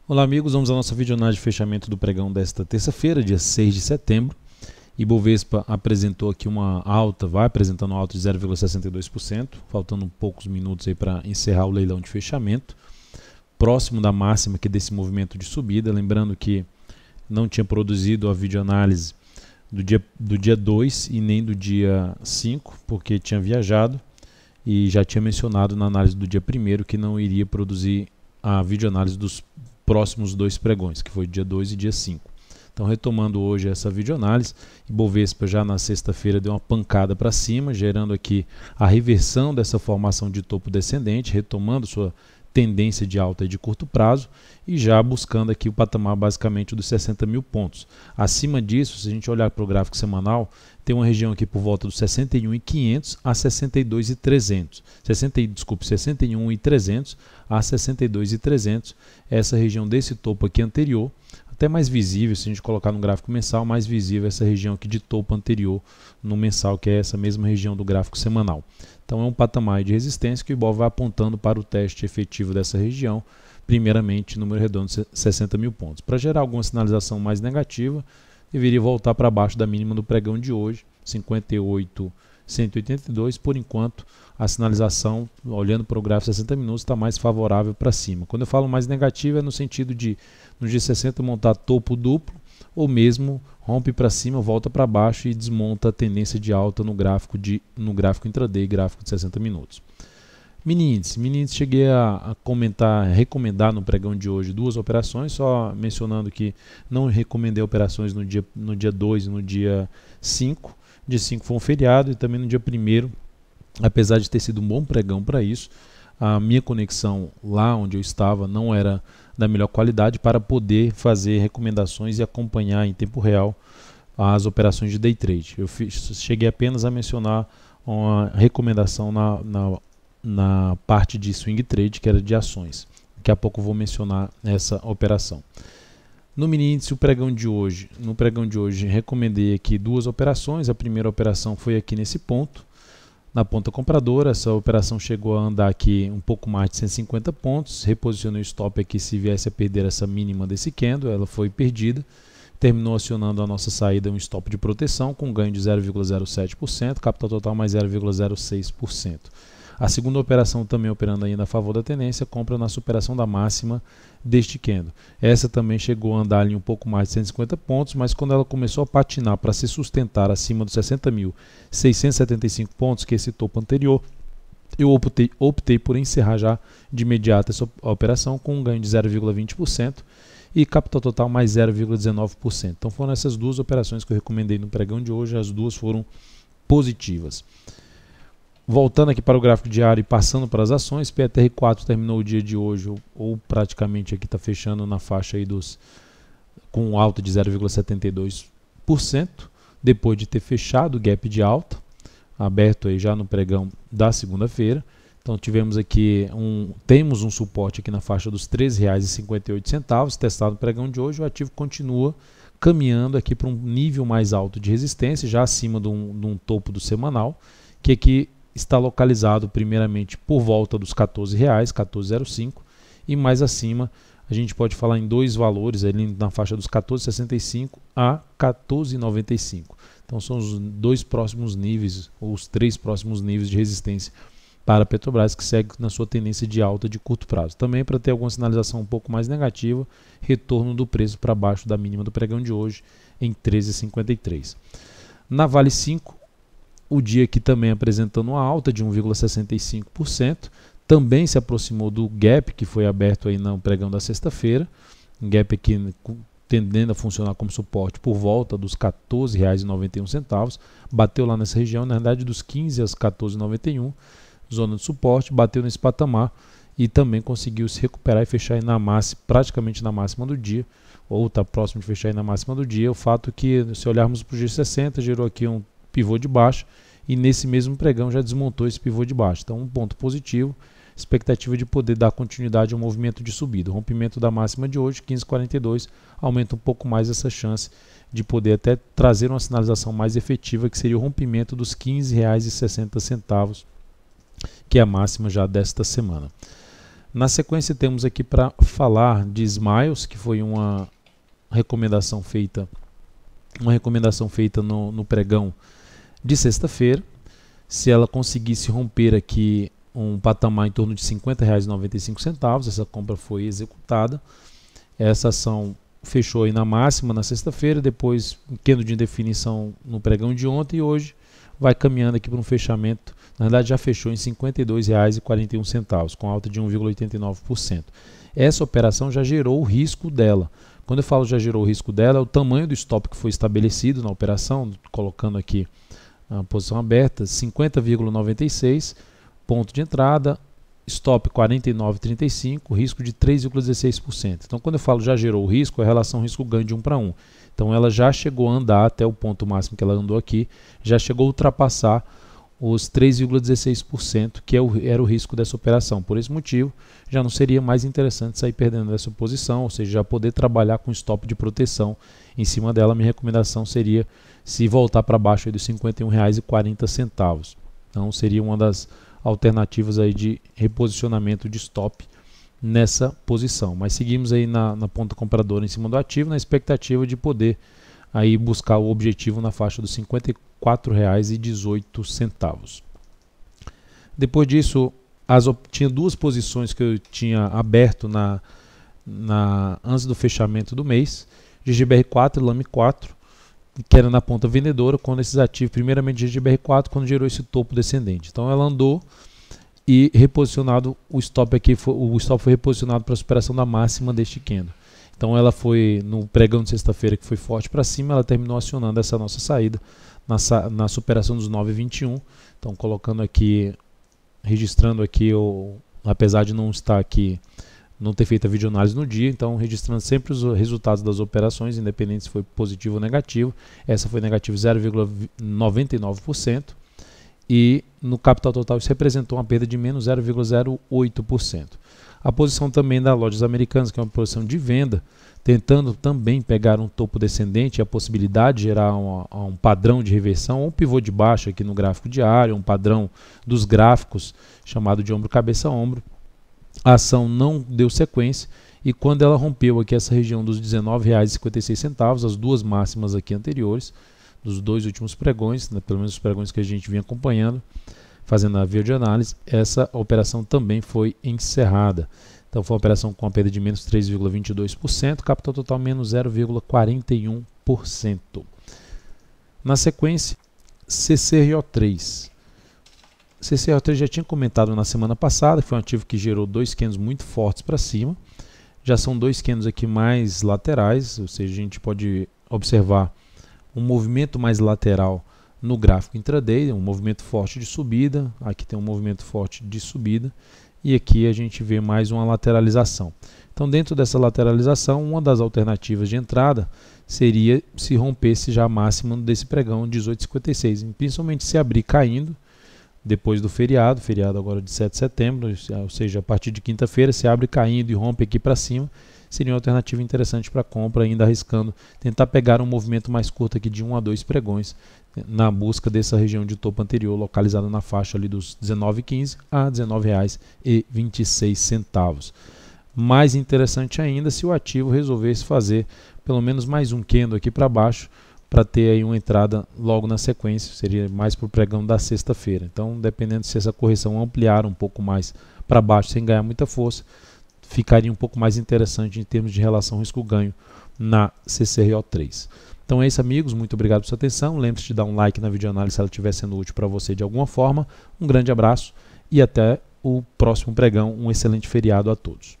Olá amigos, vamos à nossa videoanálise de fechamento do pregão desta terça-feira, dia 6 de setembro. Ibovespa apresentou aqui uma alta, vai apresentando uma alta de 0,62%, faltando poucos minutos aí para encerrar o leilão de fechamento, próximo da máxima aqui desse movimento de subida. Lembrando que não tinha produzido a videoanálise do dia 2 e nem do dia 5, porque tinha viajado e já tinha mencionado na análise do dia 1º que não iria produzir a videoanálise dos próximos dois pregões, que foi dia 2 e dia 5. Então, retomando hoje essa videoanálise, Ibovespa já na sexta-feira deu uma pancada para cima, gerando aqui a reversão dessa formação de topo descendente, retomando sua tendência de alta e de curto prazo e já buscando aqui o patamar basicamente dos 60 mil pontos. Acima disso, se a gente olhar para o gráfico semanal, tem uma região aqui por volta dos 61.500 a 62.300. 61.300 a 62.300. Essa região desse topo aqui anterior, até mais visível, se a gente colocar no gráfico mensal, mais visível essa região aqui de topo anterior no mensal, que é essa mesma região do gráfico semanal. Então é um patamar de resistência que o Ibov vai apontando para o teste efetivo dessa região, primeiramente número redondo de 60 mil pontos. Para gerar alguma sinalização mais negativa, deveria voltar para baixo da mínima do pregão de hoje, 58.182. Por enquanto, a sinalização, olhando para o gráfico 60 minutos, está mais favorável para cima. Quando eu falo mais negativa, é no sentido de, no G60, montar topo duplo, ou mesmo rompe para cima, volta para baixo e desmonta a tendência de alta no gráfico intraday, gráfico de 60 minutos. Mini índice cheguei a recomendar no pregão de hoje duas operações, só mencionando que não recomendei operações no dia 2 e no dia 5. Dia 5 foi um feriado e também no dia 1º, apesar de ter sido um bom pregão para isso, a minha conexão lá onde eu estava não era da melhor qualidade para poder fazer recomendações e acompanhar em tempo real as operações de day trade. Eu cheguei apenas a mencionar uma recomendação na parte de swing trade, que era de ações. Daqui a pouco eu vou mencionar essa operação. No mini índice, no pregão de hoje, recomendei aqui duas operações. A primeira operação foi aqui nesse ponto, na ponta compradora. Essa operação chegou a andar aqui um pouco mais de 150 pontos, reposicionei o stop aqui se viesse a perder essa mínima desse candle, ela foi perdida, terminou acionando a nossa saída um stop de proteção com ganho de 0,07%, capital total mais 0,06%. A segunda operação também operando ainda a favor da tendência, compra na superação da máxima deste candle. Essa também chegou a andar ali um pouco mais de 150 pontos, mas quando ela começou a patinar para se sustentar acima dos 60.675 pontos, que é esse topo anterior, eu optei por encerrar já de imediato essa operação com um ganho de 0,20% e capital total mais 0,19%. Então foram essas duas operações que eu recomendei no pregão de hoje, as duas foram positivas. Voltando aqui para o gráfico diário e passando para as ações, PTR4 terminou o dia de hoje, ou praticamente aqui está fechando na faixa aí com alta de 0,72%, depois de ter fechado o gap de alta, aberto aí já no pregão da segunda-feira. Então tivemos aqui temos um suporte aqui na faixa dos R$ 13,58, testado no pregão de hoje. O ativo continua caminhando aqui para um nível mais alto de resistência, já acima de um topo do semanal, que aqui está localizado primeiramente por volta dos R$ 14,00, 14,05, e mais acima a gente pode falar em dois valores ali na faixa dos 14,65 a 14,95. Então são os dois próximos níveis, ou os três próximos níveis de resistência para a Petrobras, que segue na sua tendência de alta de curto prazo. Também para ter alguma sinalização um pouco mais negativa, retorno do preço para baixo da mínima do pregão de hoje em 13,53. Na Vale 5, o dia aqui também apresentando uma alta de 1,65%, também se aproximou do gap que foi aberto aí no pregão da sexta-feira, um gap aqui tendendo a funcionar como suporte por volta dos R$ 14,91, bateu lá nessa região, na verdade dos 15 aos 14,91, zona de suporte, bateu nesse patamar e também conseguiu se recuperar e fechar aí praticamente na máxima do dia, ou está próximo de fechar aí na máxima do dia. O fato é que, se olharmos para o G60, gerou aqui um pivô de baixo e nesse mesmo pregão já desmontou esse pivô de baixo. Então um ponto positivo, expectativa de poder dar continuidade ao movimento de subida. O rompimento da máxima de hoje, 15,42, aumenta um pouco mais essa chance de poder até trazer uma sinalização mais efetiva, que seria o rompimento dos R$ 15,60, que é a máxima já desta semana. Na sequência temos aqui para falar de Smiles, que foi uma recomendação feita no pregão de sexta-feira. Se ela conseguisse romper aqui um patamar em torno de R$ 50,95, essa compra foi executada. Essa ação fechou aí na máxima na sexta-feira, depois um candle de indefinição no pregão de ontem e hoje vai caminhando aqui para um fechamento. Na verdade já fechou em R$ 52,41, com alta de 1,89%. Essa operação já gerou o risco dela. Quando eu falo já gerou o risco dela, é o tamanho do stop que foi estabelecido na operação, colocando aqui a posição aberta, 50,96, ponto de entrada, stop 49,35, risco de 3,16%. Então quando eu falo já gerou o risco, é a relação risco-ganho de 1 para 1. Então ela já chegou a andar até o ponto máximo que ela andou aqui, já chegou a ultrapassar os 3,16%, que era o risco dessa operação. Por esse motivo, já não seria mais interessante sair perdendo essa posição, ou seja, já poder trabalhar com stop de proteção em cima dela. Minha recomendação seria se voltar para baixo aí dos R$ 51,40. Então seria uma das alternativas aí de reposicionamento de stop nessa posição. Mas seguimos aí na ponta compradora em cima do ativo, na expectativa de poder aí buscar o objetivo na faixa dos R$ 54,18. Depois disso, tinha duas posições que eu tinha aberto antes do fechamento do mês, GGBR4 e LAME4, que era na ponta vendedora, quando esses ativos, primeiramente GGBR4, quando gerou esse topo descendente. Então ela andou e reposicionado, o stop foi reposicionado para a superação da máxima deste candle. Então ela foi no pregão de sexta-feira, que foi forte para cima, ela terminou acionando essa nossa saída na superação dos 9,21. Então colocando aqui, registrando aqui, apesar de não estar aqui, não ter feito a videoanálise no dia, então registrando sempre os resultados das operações, independente se foi positivo ou negativo. Essa foi negativo 0,99%. E no capital total isso representou uma perda de menos 0,08%. A posição também da Lojas Americanas, que é uma posição de venda, tentando também pegar um topo descendente e a possibilidade de gerar um padrão de reversão, ou um pivô de baixa aqui no gráfico diário, um padrão dos gráficos chamado de ombro-cabeça-ombro. A ação não deu sequência e quando ela rompeu aqui essa região dos R$ 19,56, as duas máximas aqui anteriores, dos dois últimos pregões, né, pelo menos os pregões que a gente vinha acompanhando, fazendo a videoanálise, essa operação também foi encerrada. Então foi uma operação com uma perda de menos 3,22%, capital total menos 0,41%. Na sequência, CCRO3. CCRO3 já tinha comentado na semana passada, foi um ativo que gerou dois candles muito fortes para cima. Já são dois candles aqui mais laterais, ou seja, a gente pode observar um movimento mais lateral no gráfico intraday, um movimento forte de subida, aqui tem um movimento forte de subida, e aqui a gente vê mais uma lateralização. Então dentro dessa lateralização, uma das alternativas de entrada seria se rompesse já a máxima desse pregão 18,56, principalmente se abrir caindo depois do feriado agora de 7 de setembro, ou seja, a partir de quinta-feira se abre caindo e rompe aqui para cima, seria uma alternativa interessante para compra, ainda arriscando tentar pegar um movimento mais curto aqui de 1 a 2 pregões na busca dessa região de topo anterior, localizada na faixa ali dos R$ 19,15 a R$ 19,26. Mais interessante ainda se o ativo resolvesse fazer pelo menos mais um candle aqui para baixo, para ter aí uma entrada logo na sequência, seria mais para o pregão da sexta-feira. Então, dependendo se essa correção ampliar um pouco mais para baixo sem ganhar muita força, ficaria um pouco mais interessante em termos de relação risco-ganho na CCRO3. Então é isso, amigos, muito obrigado por sua atenção. Lembre-se de dar um like na videoanálise se ela estiver sendo útil para você de alguma forma. Um grande abraço e até o próximo pregão. Um excelente feriado a todos.